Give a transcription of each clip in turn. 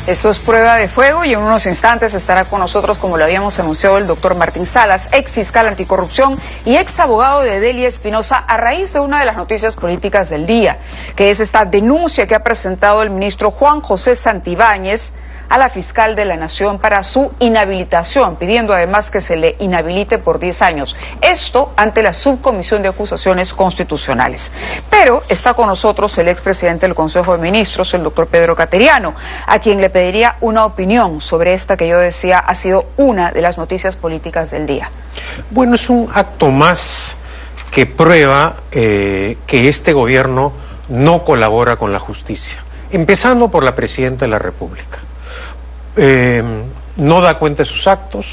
Esto es Prueba de Fuego y en unos instantes estará con nosotros, como lo habíamos anunciado, el doctor Martín Salas, ex fiscal anticorrupción y ex abogado de Delia Espinosa, a raíz de una de las noticias políticas del día, que es esta denuncia que ha presentado el ministro Juan José Santibáñez a la fiscal de la Nación para su inhabilitación, pidiendo además que se le inhabilite por 10 años. Esto ante la Subcomisión de Acusaciones Constitucionales. Pero está con nosotros el expresidente del Consejo de Ministros, el doctor Pedro Cateriano, a quien le pediría una opinión sobre esta que yo decía ha sido una de las noticias políticas del día. Bueno, es un acto más que prueba que este gobierno no colabora con la justicia, empezando por la presidenta de la República. No da cuenta de sus actos,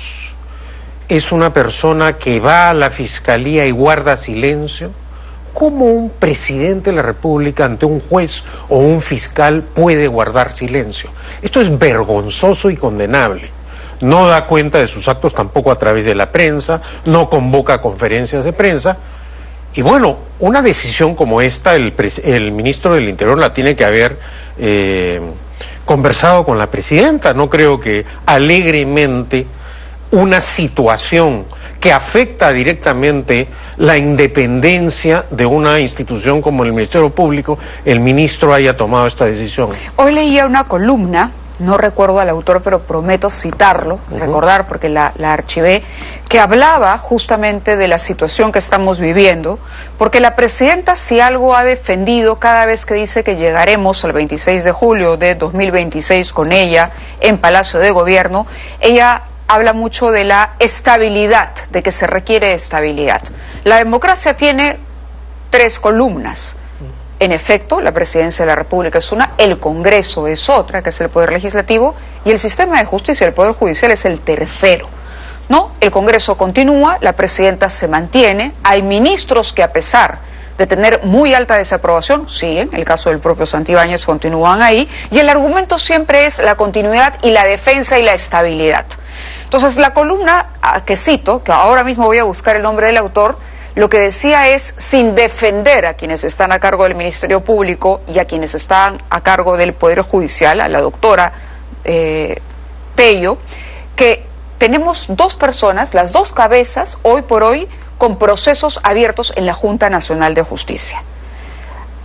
es una persona que va a la fiscalía y guarda silencio. ¿Cómo un presidente de la República ante un juez o un fiscal puede guardar silencio? Esto es vergonzoso y condenable. No da cuenta de sus actos tampoco a través de la prensa, no convoca conferencias de prensa. Y bueno, una decisión como esta, el ministro del Interior la tiene que haber conversado con la presidenta. No creo que alegremente una situación que afecta directamente la independencia de una institución como el Ministerio Público, el ministro haya tomado esta decisión. Hoy leía una columna, no recuerdo al autor, pero prometo citarlo, recordar porque la archivé, que hablaba justamente de la situación que estamos viviendo, porque la presidenta, si algo ha defendido cada vez que dice que llegaremos al 26 de julio de 2026 con ella en Palacio de Gobierno, ella habla mucho de la estabilidad, de que se requiere estabilidad. La democracia tiene 3 columnas. En efecto, la presidencia de la República es una, el Congreso es otra, que es el Poder Legislativo, y el sistema de justicia, el Poder Judicial, es el tercero. ¿No? El Congreso continúa, la presidenta se mantiene, hay ministros que a pesar de tener muy alta desaprobación, siguen, el caso del propio Santibáñez, continúan ahí, y el argumento siempre es la continuidad y la defensa y la estabilidad. Entonces, la columna que cito, que ahora mismo voy a buscar el nombre del autor, lo que decía es, sin defender a quienes están a cargo del Ministerio Público y a quienes están a cargo del Poder Judicial, a la doctora Pello, que tenemos 2 personas, las 2 cabezas, hoy por hoy, con procesos abiertos en la Junta Nacional de Justicia.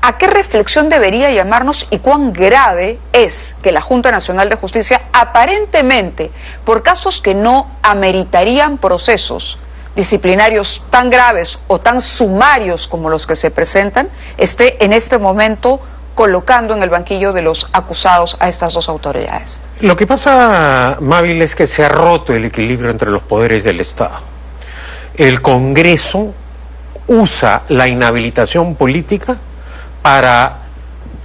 ¿A qué reflexión debería llamarnos y cuán grave es que la Junta Nacional de Justicia, aparentemente, por casos que no ameritarían procesos disciplinarios tan graves o tan sumarios como los que se presentan, esté en este momento colocando en el banquillo de los acusados a estas 2 autoridades? Lo que pasa, Mávil, es que se ha roto el equilibrio entre los poderes del Estado. El Congreso usa la inhabilitación política para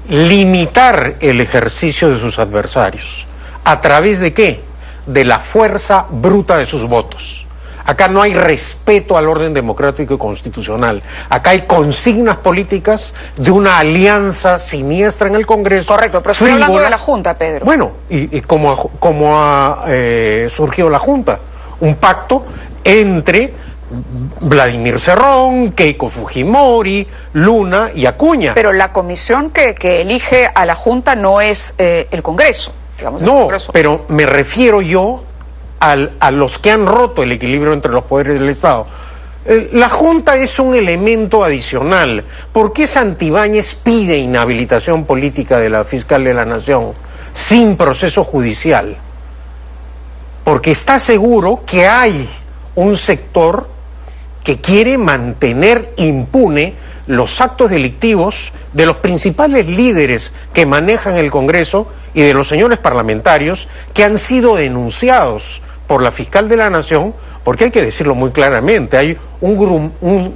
limitar el ejercicio de sus adversarios. ¿A través de qué? De la fuerza bruta de sus votos. Acá no hay respeto al orden democrático y constitucional. Acá hay consignas políticas de una alianza siniestra en el Congreso. Correcto, pero estoy hablando de la Junta, Pedro. Bueno, y cómo ha surgido la Junta. Un pacto entre Vladimir Cerrón, Keiko Fujimori, Luna y Acuña. Pero la comisión que elige a la Junta no es el Congreso. Digamos, no, el Congreso. Pero me refiero yo a los que han roto el equilibrio entre los poderes del Estado. La Junta es un elemento adicional. ¿Por qué Santibáñez pide inhabilitación política de la fiscal de la Nación sin proceso judicial? Porque está seguro que hay un sector que quiere mantener impune los actos delictivos de los principales líderes que manejan el Congreso y de los señores parlamentarios que han sido denunciados por la fiscal de la Nación, porque hay que decirlo muy claramente, hay un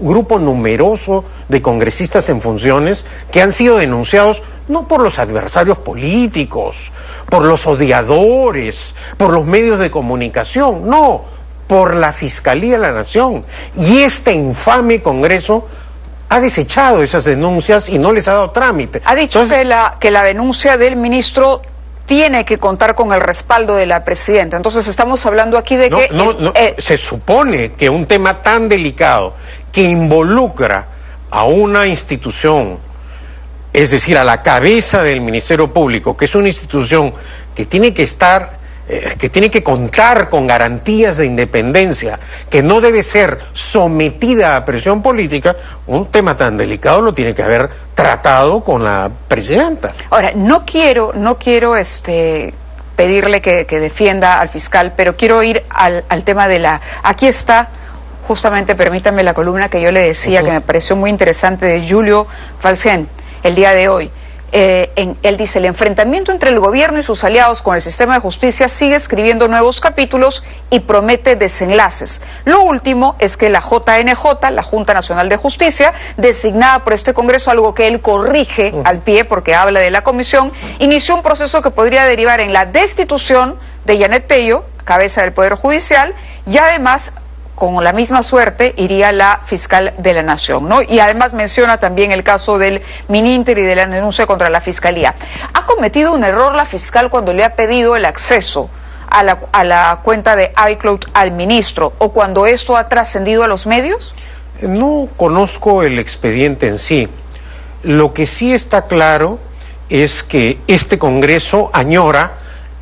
grupo numeroso de congresistas en funciones que han sido denunciados no por los adversarios políticos, por los odiadores, por los medios de comunicación, no, por la Fiscalía de la Nación. Y este infame Congreso ha desechado esas denuncias y no les ha dado trámite. Ha dicho que la denuncia del ministro tiene que contar con el respaldo de la presidenta. Entonces estamos hablando aquí de se supone que un tema tan delicado que involucra a una institución es decir, a la cabeza del Ministerio Público, que es una institución que tiene que estar, que tiene que contar con garantías de independencia, que no debe ser sometida a presión política, un tema tan delicado lo tiene que haber tratado con la presidenta. Ahora, no quiero pedirle que defienda al fiscal, pero quiero ir al tema de aquí está, justamente, permítanme, la columna que yo le decía, que me pareció muy interesante, de Julio Falcén, el día de hoy. Él dice: el enfrentamiento entre el gobierno y sus aliados con el sistema de justicia sigue escribiendo nuevos capítulos y promete desenlaces. Lo último es que la JNJ, la Junta Nacional de Justicia, designada por este Congreso, algo que él corrige al pie porque habla de la comisión, inició un proceso que podría derivar en la destitución de Janet Tello, cabeza del Poder Judicial, y además, con la misma suerte, iría la fiscal de la Nación, ¿no? Y además menciona también el caso del Mininter y de la denuncia contra la Fiscalía. ¿Ha cometido un error la fiscal cuando le ha pedido el acceso a la cuenta de iCloud al ministro, o cuando esto ha trascendido a los medios? No conozco el expediente en sí. Lo que sí está claro es que este Congreso añora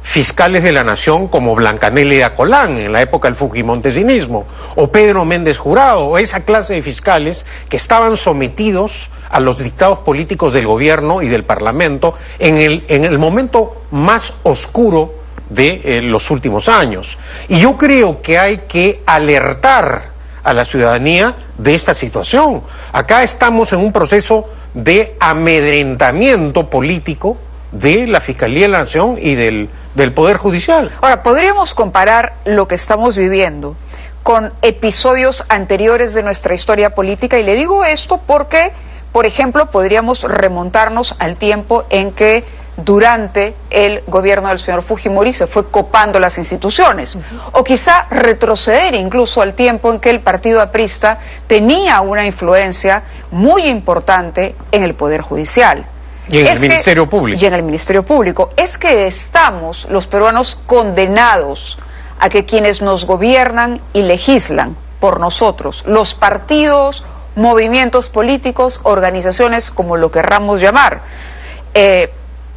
fiscales de la Nación como Blancanelia Colán en la época del fujimontesinismo, o Pedro Méndez Jurado, o esa clase de fiscales que estaban sometidos a los dictados políticos del gobierno y del Parlamento en el momento más oscuro de los últimos años. Y yo creo que hay que alertar a la ciudadanía de esta situación. Acá estamos en un proceso de amedrentamiento político de la Fiscalía de la Nación y del Poder Judicial. Ahora, podríamos comparar lo que estamos viviendo con episodios anteriores de nuestra historia política, y le digo esto porque, por ejemplo, podríamos remontarnos al tiempo en que durante el gobierno del señor Fujimori se fue copando las instituciones, o quizá retroceder incluso al tiempo en que el partido aprista tenía una influencia muy importante en el Poder Judicial. Y en el Ministerio Público. Y en el Ministerio Público. Es que estamos, los peruanos, condenados a que quienes nos gobiernan y legislan por nosotros, los partidos, movimientos políticos, organizaciones, como lo querramos llamar,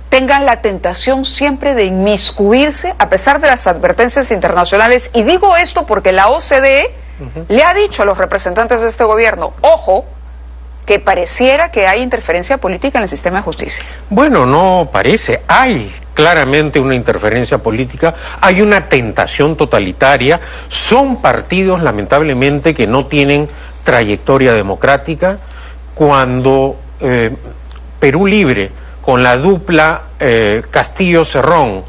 tengan la tentación siempre de inmiscuirse a pesar de las advertencias internacionales. Y digo esto porque la OCDE le ha dicho a los representantes de este gobierno: ojo, que pareciera que hay interferencia política en el sistema de justicia. Bueno, no parece, hay claramente una interferencia política, hay una tentación totalitaria, son partidos lamentablemente que no tienen trayectoria democrática. Cuando Perú Libre, con la dupla Castillo-Cerrón,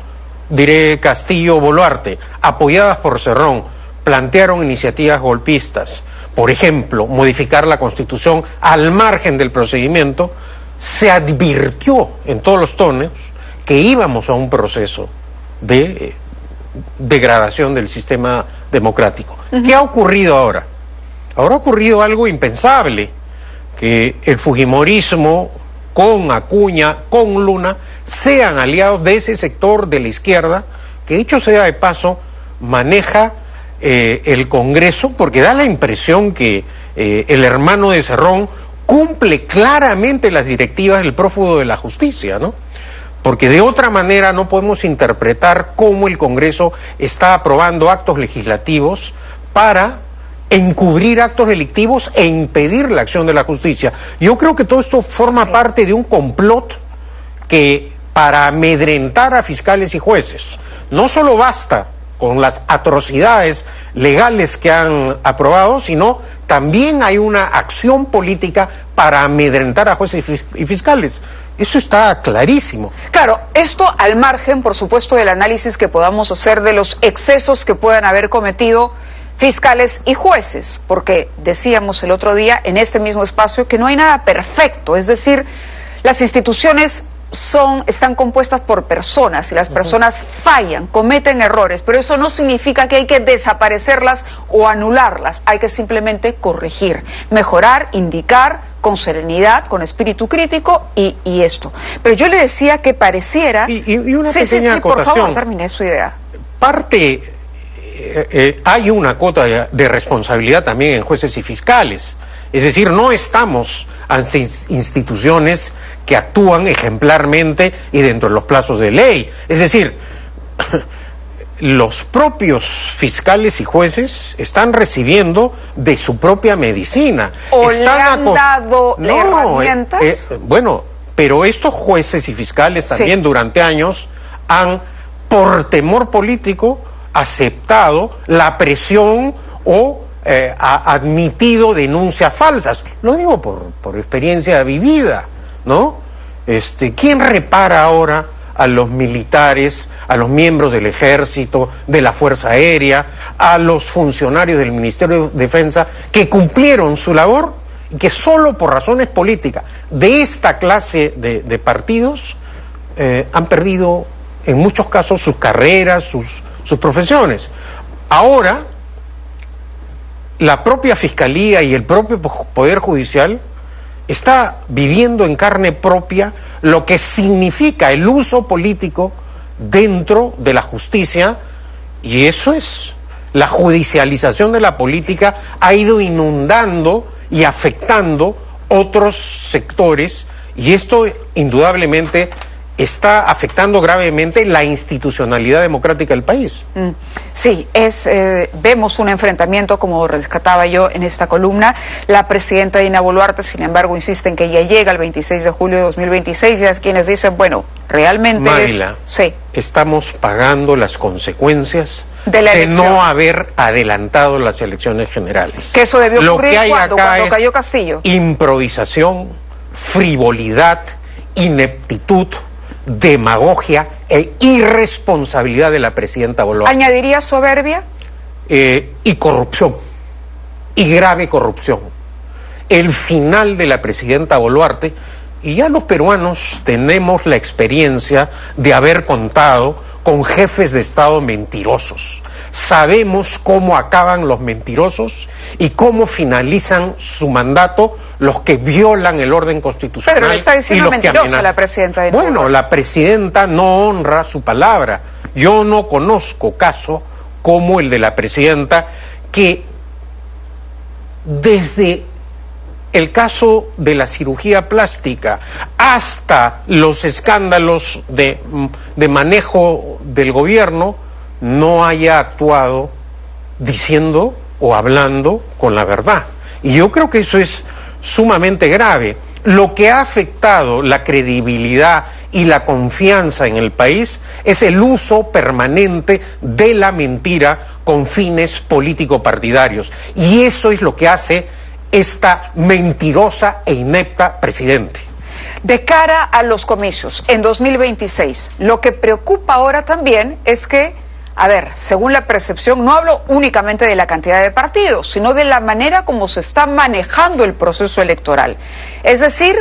diré Castillo-Boluarte, apoyadas por Cerrón, plantearon iniciativas golpistas, por ejemplo, modificar la Constitución al margen del procedimiento, se advirtió en todos los tonos que íbamos a un proceso de degradación del sistema democrático. ¿Qué ha ocurrido ahora? Ahora ha ocurrido algo impensable, que el fujimorismo con Acuña, con Luna, sean aliados de ese sector de la izquierda, que dicho sea de paso, maneja el Congreso, porque da la impresión que el hermano de Cerrón cumple claramente las directivas del prófugo de la justicia, ¿no? Porque de otra manera no podemos interpretar cómo el Congreso está aprobando actos legislativos para encubrir actos delictivos e impedir la acción de la justicia. Yo creo que todo esto forma parte de un complot que, para amedrentar a fiscales y jueces, no solo basta con las atrocidades legales que han aprobado, sino también hay una acción política para amedrentar a jueces y fiscales. Eso está clarísimo. Claro, esto al margen, por supuesto, del análisis que podamos hacer de los excesos que puedan haber cometido fiscales y jueces, porque decíamos el otro día en este mismo espacio que no hay nada perfecto, es decir, las instituciones están compuestas por personas y las personas fallan, cometen errores, pero eso no significa que hay que desaparecerlas o anularlas, hay que simplemente corregir, mejorar, indicar con serenidad, con espíritu crítico y esto. Pero yo le decía que pareciera... Y una sí, pequeña acotación. Por favor, termine su idea. Hay una cuota de responsabilidad también en jueces y fiscales, es decir, no estamos ante instituciones que actúan ejemplarmente y dentro de los plazos de ley. Es decir, los propios fiscales y jueces están recibiendo de su propia medicina. ¿O le han dado herramientas? Bueno, pero estos jueces y fiscales también durante años han, por temor político, aceptado la presión o ha admitido denuncias falsas. Lo digo por experiencia vivida, ¿no? ¿Quién repara ahora a los militares, a los miembros del ejército, de la Fuerza Aérea, a los funcionarios del Ministerio de Defensa que cumplieron su labor y que solo por razones políticas de esta clase de partidos han perdido en muchos casos sus carreras, sus profesiones? Ahora, la propia Fiscalía y el propio Poder Judicial está viviendo en carne propia lo que significa el uso político dentro de la justicia, y eso es, la judicialización de la política ha ido inundando y afectando otros sectores, y esto indudablemente está afectando gravemente la institucionalidad democrática del país. Sí, vemos un enfrentamiento, como rescataba yo en esta columna. La presidenta Dina Boluarte, sin embargo, insiste en que ya llega el 26 de julio de 2026, y es quienes dicen, bueno, realmente Mayla, estamos pagando las consecuencias de no haber adelantado las elecciones generales. Que eso debió ocurrir cuando cayó Castillo. Improvisación, frivolidad, ineptitud, demagogia e irresponsabilidad de la presidenta Boluarte. ¿Añadiría soberbia? Y corrupción, y grave corrupción. El final de la presidenta Boluarte, y ya los peruanos tenemos la experiencia de haber contado con jefes de Estado mentirosos. Sabemos cómo acaban los mentirosos y cómo finalizan su mandato los que violan el orden constitucional. Pero le está diciendo mentirosa la presidenta. Bueno, la presidenta no honra su palabra. Yo no conozco caso como el de la presidenta, que desde el caso de la cirugía plástica hasta los escándalos de manejo del gobierno no haya actuado diciendo o hablando con la verdad. Y yo creo que eso es sumamente grave. Lo que ha afectado la credibilidad y la confianza en el país es el uso permanente de la mentira con fines político-partidarios. Y eso es lo que hace esta mentirosa e inepta presidente. De cara a los comicios en 2026, lo que preocupa ahora también es que, según la percepción, no hablo únicamente de la cantidad de partidos, sino de la manera como se está manejando el proceso electoral. Es decir,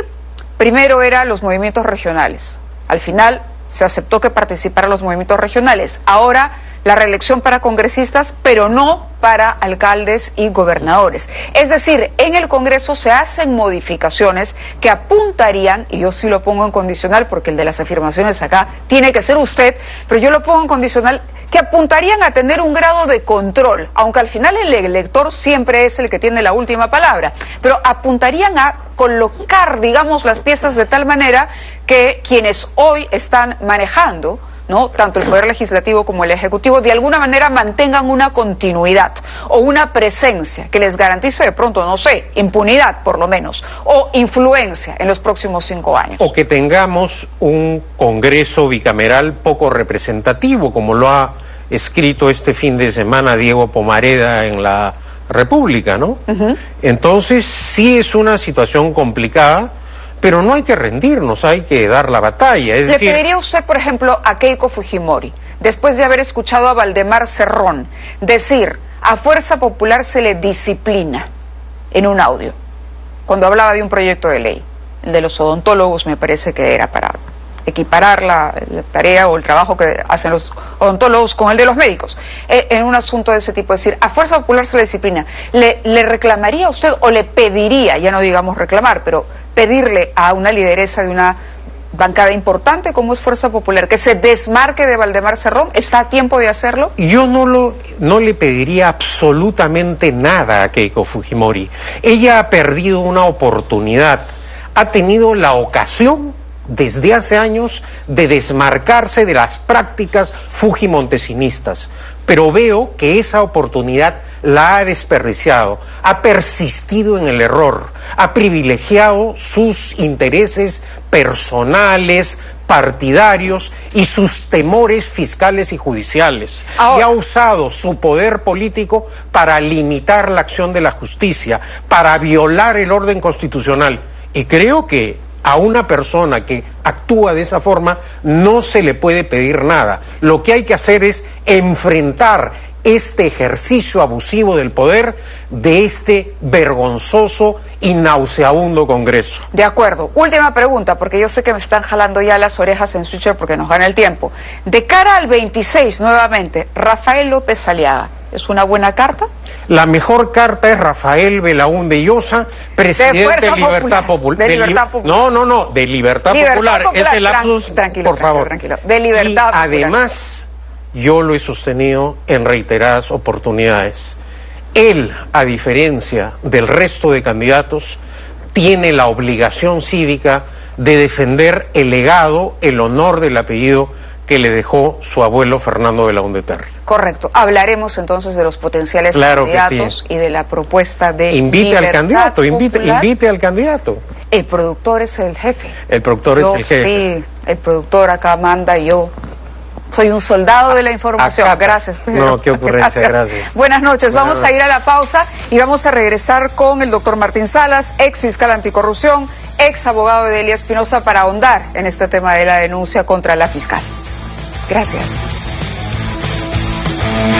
primero eran los movimientos regionales. Al final se aceptó que participaran los movimientos regionales. Ahora la reelección para congresistas, pero no para alcaldes y gobernadores. Es decir, en el Congreso se hacen modificaciones que apuntarían, y yo sí lo pongo en condicional porque el de las afirmaciones acá tiene que ser usted, pero yo lo pongo en condicional, que apuntarían a tener un grado de control, aunque al final el elector siempre es el que tiene la última palabra, pero apuntarían a colocar, digamos, las piezas de tal manera que quienes hoy están manejando, ¿no?, tanto el Poder Legislativo como el Ejecutivo, de alguna manera mantengan una continuidad o una presencia que les garantice de pronto, no sé, impunidad por lo menos, o influencia en los próximos 5 años. O que tengamos un Congreso bicameral poco representativo, como lo ha escrito este fin de semana Diego Pomareda en La República, ¿no? Entonces sí es una situación complicada, pero no hay que rendirnos, hay que dar la batalla. ¿Le pediría usted, por ejemplo, a Keiko Fujimori, después de haber escuchado a Valdemar Cerrón decir, a Fuerza Popular se le disciplina, en un audio, cuando hablaba de un proyecto de ley, el de los odontólogos, me parece que era para equiparar la tarea o el trabajo que hacen los odontólogos con el de los médicos, en un asunto de ese tipo, es decir, a Fuerza Popular se le disciplina, ¿le reclamaría a usted o le pediría, ya no digamos reclamar, pero pedirle a una lideresa de una bancada importante como es Fuerza Popular que se desmarque de Valdemar Cerrón? ¿Está a tiempo de hacerlo? Yo no le pediría absolutamente nada a Keiko Fujimori. Ella ha perdido una oportunidad, ha tenido la ocasión desde hace años de desmarcarse de las prácticas fujimontesinistas, pero veo que esa oportunidad la ha desperdiciado, ha persistido en el error, ha privilegiado sus intereses personales, partidarios y sus temores fiscales y judiciales. Y ha usado su poder político para limitar la acción de la justicia, para violar el orden constitucional. Y creo que a una persona que actúa de esa forma no se le puede pedir nada. Lo que hay que hacer es enfrentar este ejercicio abusivo del poder de este vergonzoso y nauseabundo Congreso. De acuerdo. Última pregunta, porque yo sé que me están jalando ya las orejas en Switcher porque nos gana el tiempo. De cara al 26, nuevamente, Rafael López Aliaga, ¿es una buena carta? La mejor carta es Rafael Belaúnde Llosa, presidente de Libertad Popular. De Libertad Popular. No, de Libertad Popular. Ese lapsus, tranquilo, por favor. Tranquilo. De Libertad Popular. Además, yo lo he sostenido en reiteradas oportunidades. Él, a diferencia del resto de candidatos, tiene la obligación cívica de defender el legado, el honor del apellido que le dejó su abuelo Fernando Belaúnde Terry. Correcto. Hablaremos entonces de los potenciales candidatos y de la propuesta de invite al candidato, invite al candidato. El productor es el jefe. El productor es el jefe. Sí, el productor acá manda y yo soy un soldado de la información. Gracias, Pedro. No, qué ocurrencia, gracias. Buenas noches. Vamos a ir a la pausa y vamos a regresar con el doctor Martín Salas, ex fiscal anticorrupción, ex abogado de Delia Espinosa, para ahondar en este tema de la denuncia contra la fiscal. Gracias.